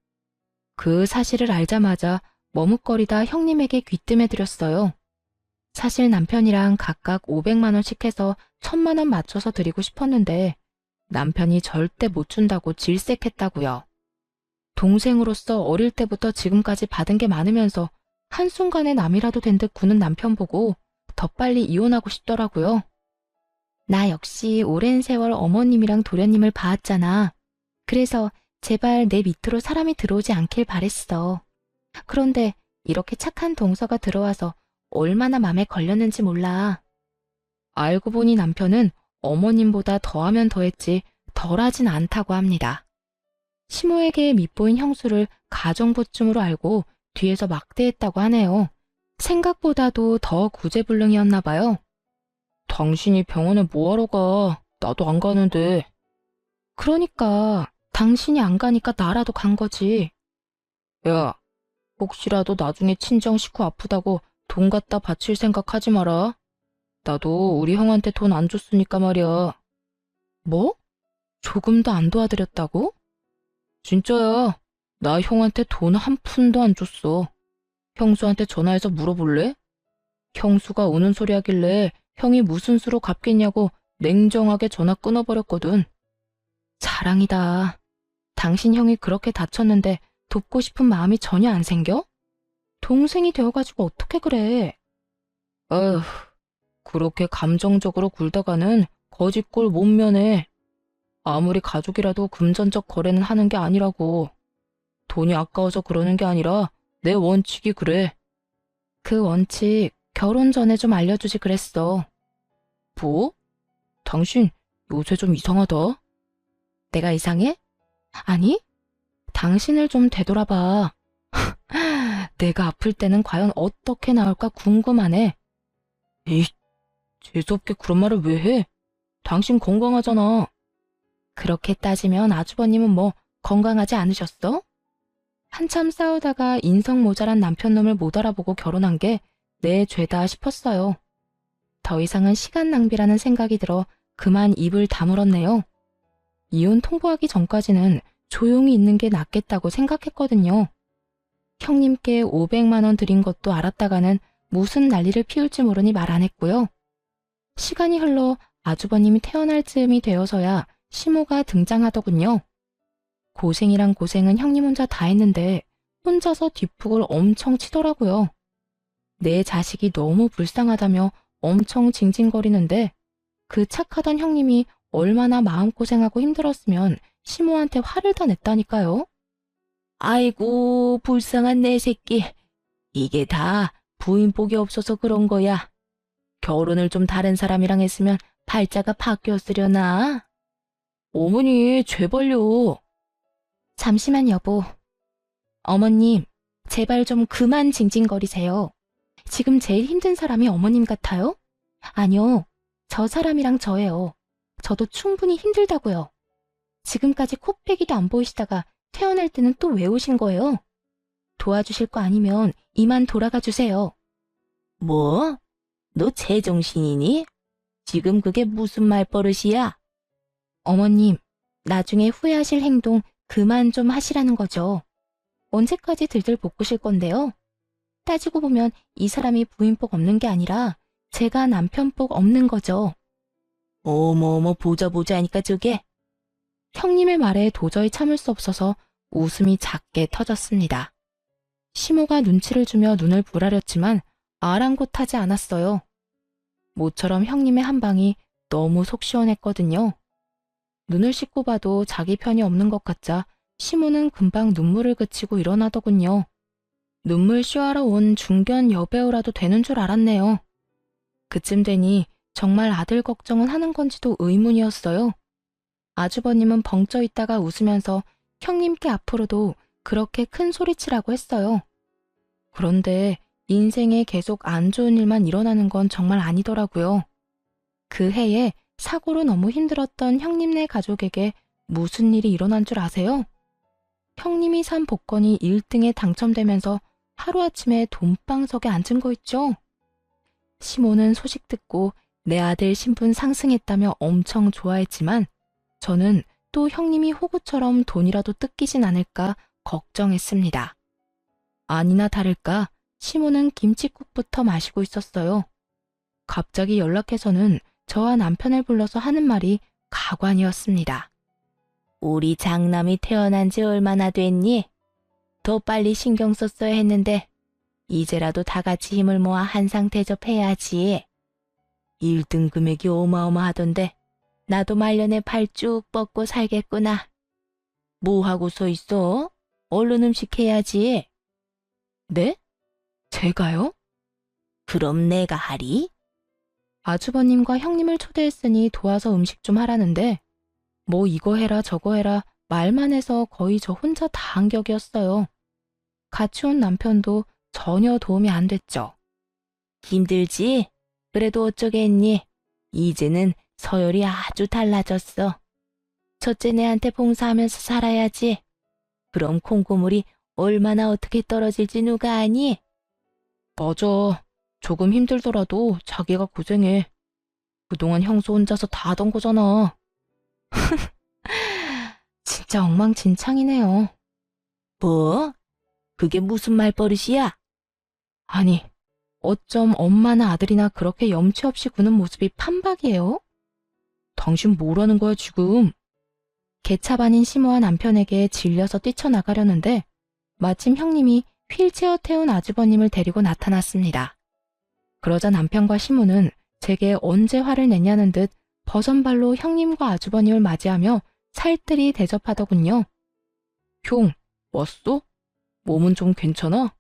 그 사실을 알자마자 머뭇거리다 형님에게 귀뜸해드렸어요. 사실 남편이랑 각각 500만 원씩 해서 1000만 원 맞춰서 드리고 싶었는데 남편이 절대 못 준다고 질색했다고요. 동생으로서 어릴 때부터 지금까지 받은 게 많으면서 한순간에 남이라도 된 듯 구는 남편 보고 더 빨리 이혼하고 싶더라고요. 나 역시 오랜 세월 어머님이랑 도련님을 봐왔잖아. 그래서 제발 내 밑으로 사람이 들어오지 않길 바랬어. 그런데 이렇게 착한 동서가 들어와서 얼마나 맘에 걸렸는지 몰라. 알고 보니 남편은 어머님보다 더하면 더했지 덜하진 않다고 합니다. 시모에게 밉보인 형수를 가정부쯤으로 알고 뒤에서 막대했다고 하네요. 생각보다도 더 구제불능이었나 봐요. 당신이 병원에 뭐하러 가? 나도 안 가는데. 그러니까 당신이 안 가니까 나라도 간 거지. 야, 혹시라도 나중에 친정 식구 아프다고 돈 갖다 바칠 생각하지 마라. 나도 우리 형한테 돈 안 줬으니까 말이야. 뭐? 조금도 안 도와드렸다고? 진짜야. 나 형한테 돈 한 푼도 안 줬어. 형수한테 전화해서 물어볼래? 형수가 우는 소리 하길래 형이 무슨 수로 갚겠냐고 냉정하게 전화 끊어버렸거든. 자랑이다. 당신 형이 그렇게 다쳤는데 돕고 싶은 마음이 전혀 안 생겨? 동생이 되어가지고 어떻게 그래? 어휴, 그렇게 감정적으로 굴다가는 거짓골 못 면해. 아무리 가족이라도 금전적 거래는 하는 게 아니라고. 돈이 아까워서 그러는 게 아니라 내 원칙이 그래. 그 원칙 결혼 전에 좀 알려주지 그랬어. 뭐? 당신 요새 좀 이상하다. 내가 이상해? 아니, 당신을 좀 되돌아봐. 내가 아플 때는 과연 어떻게 나올까 궁금하네. 에이, 재수없게 그런 말을 왜 해? 당신 건강하잖아. 그렇게 따지면 아주버님은 뭐 건강하지 않으셨어? 한참 싸우다가 인성 모자란 남편놈을 못 알아보고 결혼한 게 내 죄다 싶었어요. 더 이상은 시간 낭비라는 생각이 들어 그만 입을 다물었네요. 이혼 통보하기 전까지는 조용히 있는 게 낫겠다고 생각했거든요. 형님께 500만 원 드린 것도 알았다가는 무슨 난리를 피울지 모르니 말 안 했고요. 시간이 흘러 아주버님이 태어날 즈음이 되어서야 시모가 등장하더군요. 고생이란 고생은 형님 혼자 다 했는데 혼자서 뒷북을 엄청 치더라고요. 내 자식이 너무 불쌍하다며 엄청 징징거리는데 그 착하던 형님이 얼마나 마음고생하고 힘들었으면 시모한테 화를 다 냈다니까요. 아이고, 불쌍한 내 새끼. 이게 다 부인 복이 없어서 그런 거야. 결혼을 좀 다른 사람이랑 했으면 팔자가 바뀌었으려나? 어머니, 제발요. 잠시만 여보. 어머님, 제발 좀 그만 징징거리세요. 지금 제일 힘든 사람이 어머님 같아요? 아니요, 저 사람이랑 저예요. 저도 충분히 힘들다고요. 지금까지 코빼기도 안 보이시다가 태어날 때는 또 왜 오신 거예요? 도와주실 거 아니면 이만 돌아가 주세요. 뭐? 너 제정신이니? 지금 그게 무슨 말버릇이야? 어머님, 나중에 후회하실 행동 그만 좀 하시라는 거죠. 언제까지 들들 볶으실 건데요? 따지고 보면 이 사람이 부인복 없는 게 아니라 제가 남편복 없는 거죠. 어머어머, 보자 하니까 저게. 형님의 말에 도저히 참을 수 없어서 웃음이 작게 터졌습니다. 시모가 눈치를 주며 눈을 부라렸지만 아랑곳하지 않았어요. 모처럼 형님의 한 방이 너무 속 시원했거든요. 눈을 씻고 봐도 자기 편이 없는 것 같자 시모는 금방 눈물을 그치고 일어나더군요. 눈물 쇼하러 온 중견 여배우라도 되는 줄 알았네요. 그쯤 되니 정말 아들 걱정은 하는 건지도 의문이었어요. 아주버님은 벙쪄 있다가 웃으면서 형님께 앞으로도 그렇게 큰 소리치라고 했어요. 그런데 인생에 계속 안 좋은 일만 일어나는 건 정말 아니더라고요. 그 해에 사고로 너무 힘들었던 형님네 가족에게 무슨 일이 일어난 줄 아세요? 형님이 산 복권이 1등에 당첨되면서 하루아침에 돈방석에 앉은 거 있죠? 시모는 소식 듣고 내 아들 신분 상승했다며 엄청 좋아했지만 저는 또 형님이 호구처럼 돈이라도 뜯기진 않을까 걱정했습니다. 아니나 다를까 시모는 김칫국부터 마시고 있었어요. 갑자기 연락해서는 저와 남편을 불러서 하는 말이 가관이었습니다. 우리 장남이 태어난 지 얼마나 됐니? 더 빨리 신경 썼어야 했는데 이제라도 다 같이 힘을 모아 한상 대접해야지. 1등 금액이 어마어마하던데 나도 말년에 발 쭉 뻗고 살겠구나. 뭐 하고 서 있어? 얼른 음식 해야지. 네? 제가요? 그럼 내가 하리? 아주버님과 형님을 초대했으니 도와서 음식 좀 하라는데 뭐 이거 해라 저거 해라 말만 해서 거의 저 혼자 다 한 격이었어요. 같이 온 남편도 전혀 도움이 안 됐죠. 힘들지? 그래도 어쩌겠니? 이제는 서열이 아주 달라졌어. 첫째 내한테 봉사하면서 살아야지. 그럼 콩고물이 얼마나 어떻게 떨어질지 누가 아니? 맞아. 조금 힘들더라도 자기가 고생해. 그동안 형수 혼자서 다 하던 거잖아. 진짜 엉망진창이네요. 뭐? 그게 무슨 말버릇이야? 아니, 어쩜 엄마나 아들이나 그렇게 염치 없이 구는 모습이 판박이에요? 당신 뭐라는 거야 지금? 개차반인 시모와 남편에게 질려서 뛰쳐나가려는데 마침 형님이 휠체어 태운 아주버님을 데리고 나타났습니다. 그러자 남편과 시모는 제게 언제 화를 냈냐는 듯 버선발로 형님과 아주버님을 맞이하며 살뜰히 대접하더군요. 형, 왔어? 몸은 좀 괜찮아?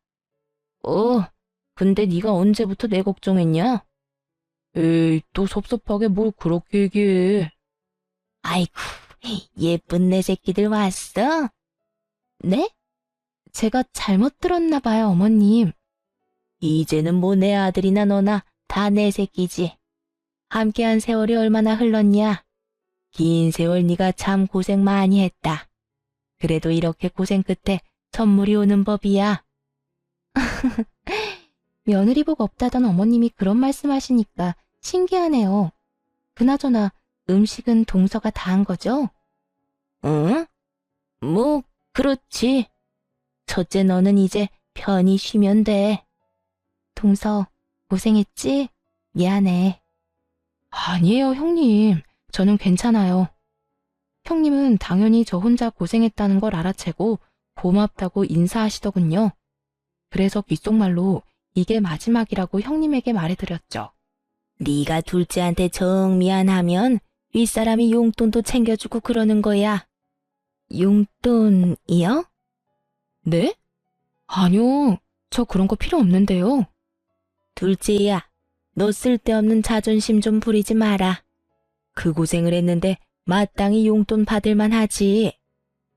근데 네가 언제부터 내 걱정했냐? 에이, 또 섭섭하게 뭘 그렇게 얘기해. 아이고, 예쁜 내 새끼들 왔어? 네? 제가 잘못 들었나 봐요, 어머님. 이제는 뭐 내 아들이나 너나 다 내 새끼지. 함께한 세월이 얼마나 흘렀냐? 긴 세월 네가 참 고생 많이 했다. 그래도 이렇게 고생 끝에 선물이 오는 법이야. 며느리 복 없다던 어머님이 그런 말씀하시니까 신기하네요. 그나저나 음식은 동서가 다 한 거죠? 응? 뭐, 그렇지. 첫째 너는 이제 편히 쉬면 돼. 동서, 고생했지? 미안해. 아니에요, 형님. 저는 괜찮아요. 형님은 당연히 저 혼자 고생했다는 걸 알아채고 고맙다고 인사하시더군요. 그래서 귓속말로 이게 마지막이라고 형님에게 말해드렸죠. 네가 둘째한테 정 미안하면 윗사람이 용돈도 챙겨주고 그러는 거야. 용돈이요? 네? 아니요, 저 그런 거 필요 없는데요. 둘째야, 너 쓸데없는 자존심 좀 부리지 마라. 그 고생을 했는데 마땅히 용돈 받을만 하지.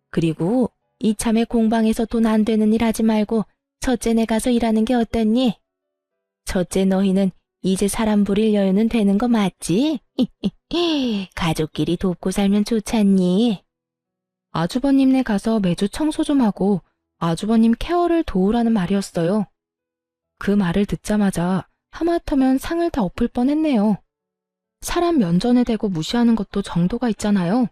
그리고 이참에 공방에서 돈 안 되는 일 하지 말고 첫째네 가서 일하는 게 어떻니? 첫째 너희는 이제 사람 부릴 여유는 되는 거 맞지? 가족끼리 돕고 살면 좋잖니. 아주버님네 가서 매주 청소 좀 하고 아주버님 케어를 도우라는 말이었어요. 그 말을 듣자마자 하마터면 상을 다 엎을 뻔했네요. 사람 면전에 대고 무시하는 것도 정도가 있잖아요.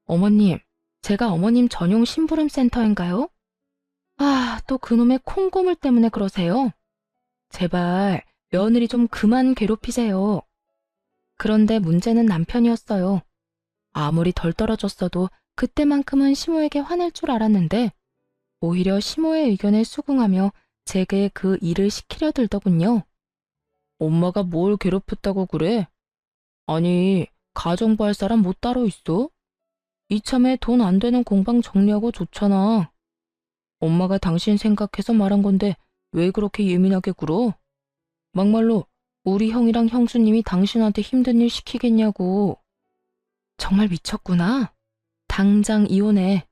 어머님, 제가 어머님 전용 심부름 센터인가요? 아, 또 그놈의 콩고물 때문에 그러세요? 제발 며느리 좀 그만 괴롭히세요. 그런데 문제는 남편이었어요. 아무리 덜 떨어졌어도 그때만큼은 시모에게 화낼 줄 알았는데 오히려 시모의 의견에 수긍하며 제게 그 일을 시키려 들더군요. 엄마가 뭘 괴롭혔다고 그래? 아니, 가정부 할 사람 뭐 따로 있어? 이참에 돈 안 되는 공방 정리하고 좋잖아. 엄마가 당신 생각해서 말한 건데 왜 그렇게 예민하게 굴어? 막말로 우리 형이랑 형수님이 당신한테 힘든 일 시키겠냐고. 정말 미쳤구나. 당장 이혼해.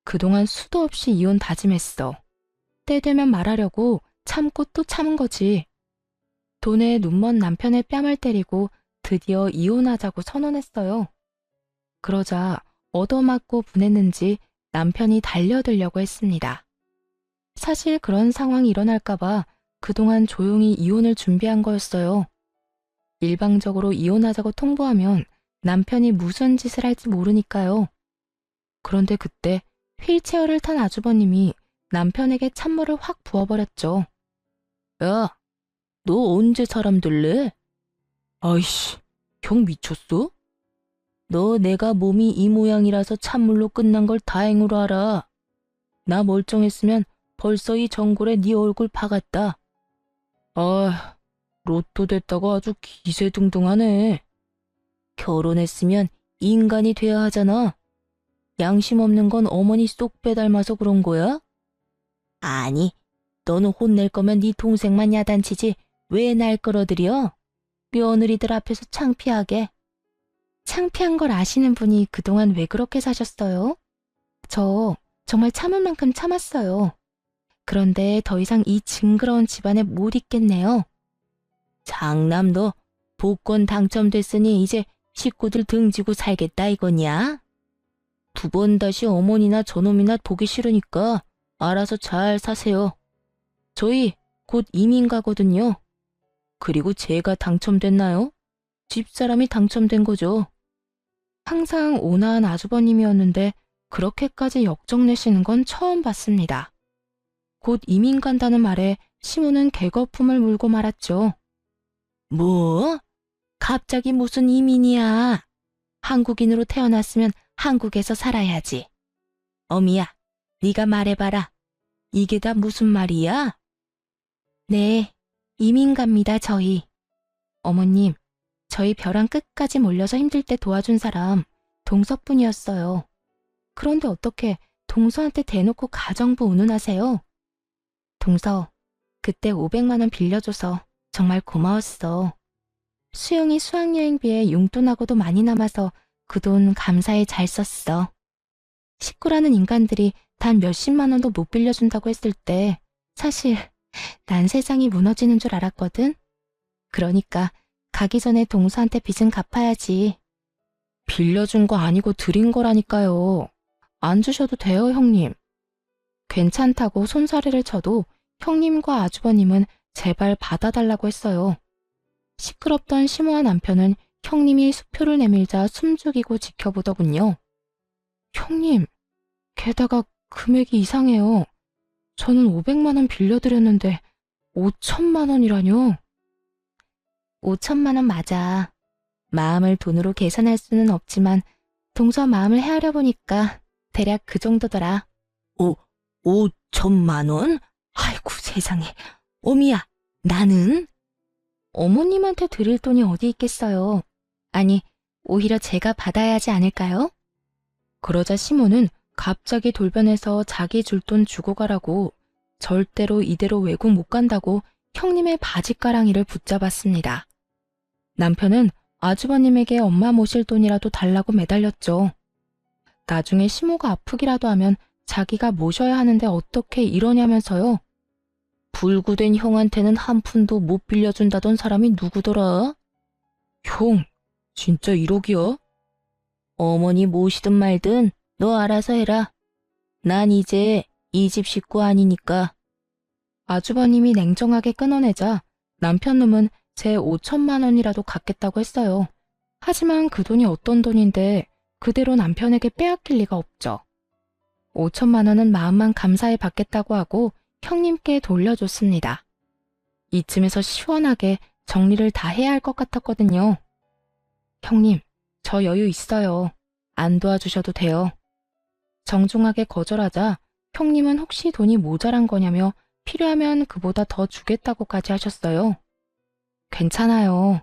그동안 수도 없이 이혼 다짐했어. 때 되면 말하려고 참고 또 참은 거지. 돈에 눈먼 남편의 뺨을 때리고 드디어 이혼하자고 선언했어요. 그러자 얻어맞고 분했는지 남편이 달려들려고 했습니다. 사실 그런 상황이 일어날까봐 그동안 조용히 이혼을 준비한 거였어요. 일방적으로 이혼하자고 통보하면 남편이 무슨 짓을 할지 모르니까요. 그런데 그때 휠체어를 탄 아주버님이 남편에게 찬물을 확 부어버렸죠. 야, 너 언제 사람 될래? 아이씨, 형 미쳤어? 너 내가 몸이 이 모양이라서 찬물로 끝난 걸 다행으로 알아. 나 멀쩡했으면 벌써 이 전골에 네 얼굴 박았다. 아, 로또 됐다고 아주 기세등등하네. 결혼했으면 인간이 돼야 하잖아. 양심 없는 건 어머니 쏙 빼닮아서 그런 거야? 아니, 너는 혼낼 거면 네 동생만 야단치지 왜 날 끌어들여? 며느리들 앞에서 창피하게. 창피한 걸 아시는 분이 그동안 왜 그렇게 사셨어요? 저 정말 참을 만큼 참았어요. 그런데 더 이상 이 징그러운 집안에 못 있겠네요. 장남 너 복권 당첨됐으니 이제 식구들 등지고 살겠다 이거냐? 두 번 다시 어머니나 저놈이나 보기 싫으니까 알아서 잘 사세요. 저희 곧 이민 가거든요. 그리고 제가 당첨됐나요? 집사람이 당첨된 거죠. 항상 온화한 아주버님이었는데 그렇게까지 역정내시는 건 처음 봤습니다. 곧 이민 간다는 말에 시모는 개거품을 물고 말았죠. 뭐? 갑자기 무슨 이민이야? 한국인으로 태어났으면 한국에서 살아야지. 어미야, 네가 말해봐라. 이게 다 무슨 말이야? 네, 이민 갑니다, 저희. 어머님, 저희 벼랑 끝까지 몰려서 힘들 때 도와준 사람 동서뿐이었어요. 그런데 어떻게 동서한테 대놓고 가정부 운운하세요? 동서, 그때 500만 원 빌려줘서 정말 고마웠어. 수영이 수학여행비에 용돈하고도 많이 남아서 그 돈 감사히 잘 썼어. 식구라는 인간들이 단 몇십만 원도 못 빌려준다고 했을 때 사실 난 세상이 무너지는 줄 알았거든. 그러니까 가기 전에 동서한테 빚은 갚아야지. 빌려준 거 아니고 드린 거라니까요. 안 주셔도 돼요, 형님. 괜찮다고 손사래를 쳐도 형님과 아주버님은 제발 받아달라고 했어요. 시끄럽던 심오한 남편은 형님이 수표를 내밀자 숨죽이고 지켜보더군요. 형님, 게다가 금액이 이상해요. 저는 500만 원 빌려드렸는데 5천만 원이라뇨? 5천만 원 맞아. 마음을 돈으로 계산할 수는 없지만 동서 마음을 헤아려 보니까 대략 그 정도더라. 5천만 원? 아이고 세상에. 어미야, 나는? 어머님한테 드릴 돈이 어디 있겠어요. 아니, 오히려 제가 받아야 하지 않을까요? 그러자 시모는 갑자기 돌변해서 자기 줄 돈 주고 가라고 절대로 이대로 외국 못 간다고 형님의 바지가랑이를 붙잡았습니다. 남편은 아주버님에게 엄마 모실 돈이라도 달라고 매달렸죠. 나중에 시모가 아프기라도 하면 자기가 모셔야 하는데 어떻게 이러냐면서요. 불구된 형한테는 한 푼도 못 빌려준다던 사람이 누구더라? 형, 진짜 1억이야? 어머니 모시든 말든 너 알아서 해라. 난 이제 이 집 식구 아니니까. 아주버님이 냉정하게 끊어내자 남편 놈은 제 5천만 원이라도 갚겠다고 했어요. 하지만 그 돈이 어떤 돈인데 그대로 남편에게 빼앗길 리가 없죠. 5천만 원은 마음만 감사히 받겠다고 하고 형님께 돌려줬습니다. 이쯤에서 시원하게 정리를 다 해야 할 것 같았거든요. 형님, 저 여유 있어요. 안 도와주셔도 돼요. 정중하게 거절하자 형님은 혹시 돈이 모자란 거냐며 필요하면 그보다 더 주겠다고까지 하셨어요. 괜찮아요.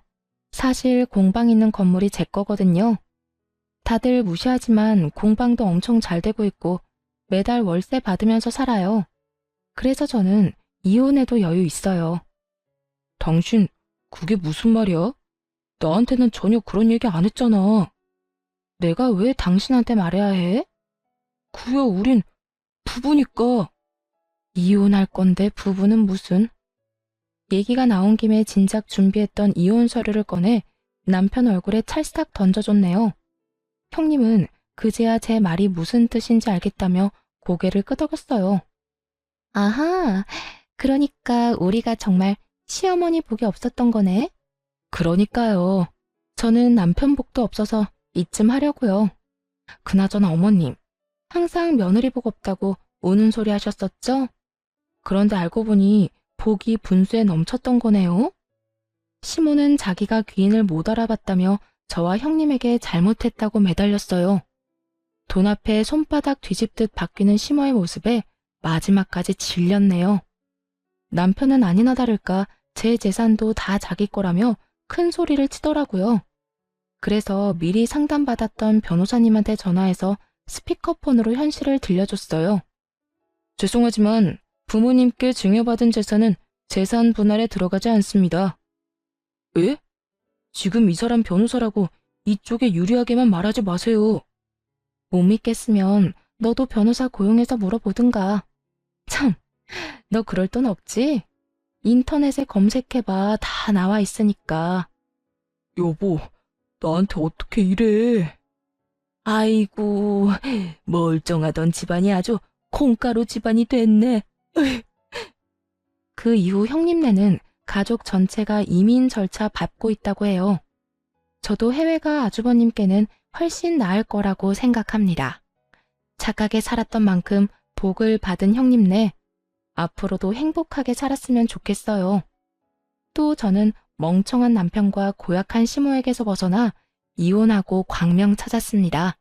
사실 공방 있는 건물이 제 거거든요. 다들 무시하지만 공방도 엄청 잘 되고 있고 매달 월세 받으면서 살아요. 그래서 저는 이혼해도 여유 있어요. 당신, 그게 무슨 말이야? 나한테는 전혀 그런 얘기 안 했잖아. 내가 왜 당신한테 말해야 해? 그야 우린 부부니까. 이혼할 건데 부부는 무슨. 얘기가 나온 김에 진작 준비했던 이혼 서류를 꺼내 남편 얼굴에 찰싹 던져줬네요. 형님은 그제야 제 말이 무슨 뜻인지 알겠다며 고개를 끄덕였어요. 아하, 그러니까 우리가 정말 시어머니 복이 없었던 거네. 그러니까요. 저는 남편 복도 없어서 이쯤 하려고요. 그나저나 어머님, 항상 며느리 복 없다고 우는 소리 하셨었죠? 그런데 알고 보니 복이 분수에 넘쳤던 거네요. 시모는 자기가 귀인을 못 알아봤다며 저와 형님에게 잘못했다고 매달렸어요. 돈 앞에 손바닥 뒤집듯 바뀌는 시모의 모습에 마지막까지 질렸네요. 남편은 아니나 다를까 제 재산도 다 자기 거라며 큰 소리를 치더라고요. 그래서 미리 상담받았던 변호사님한테 전화해서 스피커폰으로 현실을 들려줬어요. 죄송하지만 부모님께 증여받은 재산은 재산 분할에 들어가지 않습니다. 에? 지금 이 사람 변호사라고 이쪽에 유리하게만 말하지 마세요. 못 믿겠으면 너도 변호사 고용해서 물어보든가. 참, 너 그럴 돈 없지? 인터넷에 검색해봐. 다 나와 있으니까. 여보, 나한테 어떻게 이래? 아이고, 멀쩡하던 집안이 아주 콩가루 집안이 됐네. 그 이후 형님네는 가족 전체가 이민 절차 밟고 있다고 해요. 저도 해외가 아주버님께는 훨씬 나을 거라고 생각합니다. 착하게 살았던 만큼 복을 받은 형님네, 앞으로도 행복하게 살았으면 좋겠어요. 또 저는 멍청한 남편과 고약한 시모에게서 벗어나 이혼하고 광명 찾았습니다.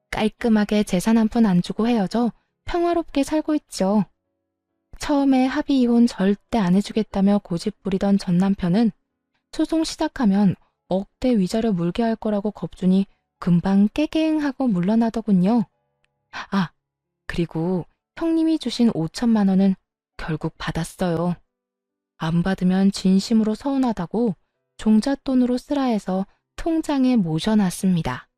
깔끔하게 재산 한 푼 안 주고 헤어져 평화롭게 살고 있죠. 처음에 합의 이혼 절대 안 해주겠다며 고집 부리던 전 남편은 소송 시작하면 억대 위자료 물게 할 거라고 겁주니 금방 깨갱하고 물러나더군요. 아, 그리고 형님이 주신 5천만 원은 결국 받았어요. 안 받으면 진심으로 서운하다고 종잣돈으로 쓰라 해서 통장에 모셔놨습니다.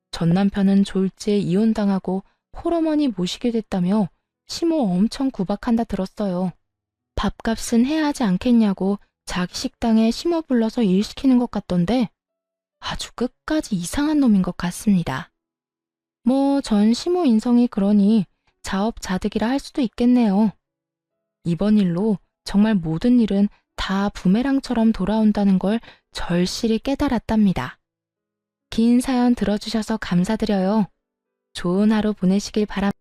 전 남편은 졸지에 이혼당하고 홀어머니 모시게 됐다며 시모 엄청 구박한다 들었어요. 밥값은 해야 하지 않겠냐고 자기 식당에 시모 불러서 일 시키는 것 같던데 아주 끝까지 이상한 놈인 것 같습니다. 뭐 전 시모 인성이 그러니 자업자득이라 할 수도 있겠네요. 이번 일로 정말 모든 일은 다 부메랑처럼 돌아온다는 걸 절실히 깨달았답니다. 긴 사연 들어주셔서 감사드려요. 좋은 하루 보내시길 바랍니다.